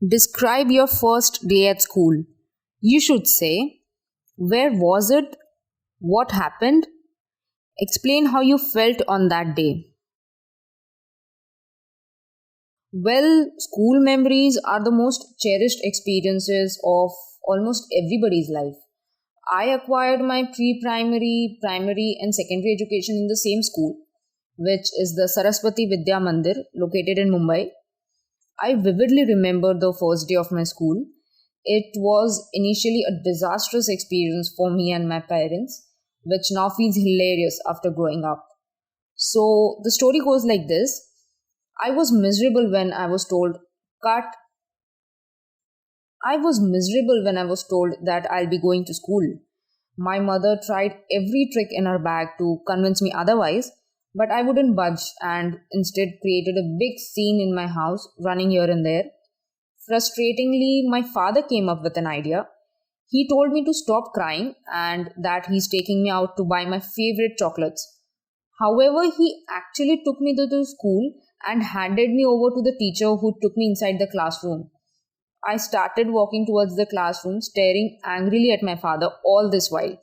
Describe your first day at school. You should say, where was it? What happened? Explain how you felt on that day. Well, school memories are the most cherished experiences of almost everybody's life. I acquired my pre primary, and secondary education in the same school, which is the Saraswati Vidya Mandir located in Mumbai. I vividly remember the first day of my school. It was initially a disastrous experience for me and my parents, which now feels hilarious after growing up. So the story goes like this. I was miserable when I was told, cut. I was miserable when I was told that I'll be going to school. My mother tried every trick in her bag to convince me otherwise, but I wouldn't budge and instead created a big scene in my house, running here and there. Frustratingly, my father came up with an idea. He told me to stop crying and that he's taking me out to buy my favorite chocolates. However, he actually took me to the school and handed me over to the teacher who took me inside the classroom. I started walking towards the classroom, staring angrily at my father all this while.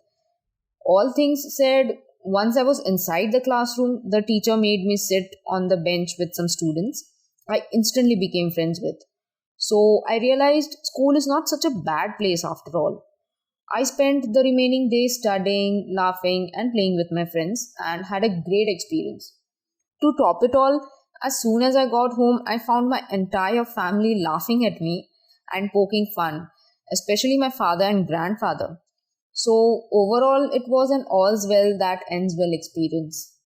All things said, once I was inside the classroom, the teacher made me sit on the bench with some students I instantly became friends with. So I realized school is not such a bad place after all. I spent the remaining days studying, laughing, and playing with my friends and had a great experience. To top it all, as soon as I got home, I found my entire family laughing at me and poking fun, especially my father and grandfather. So, overall, it was an all's well that ends well experience.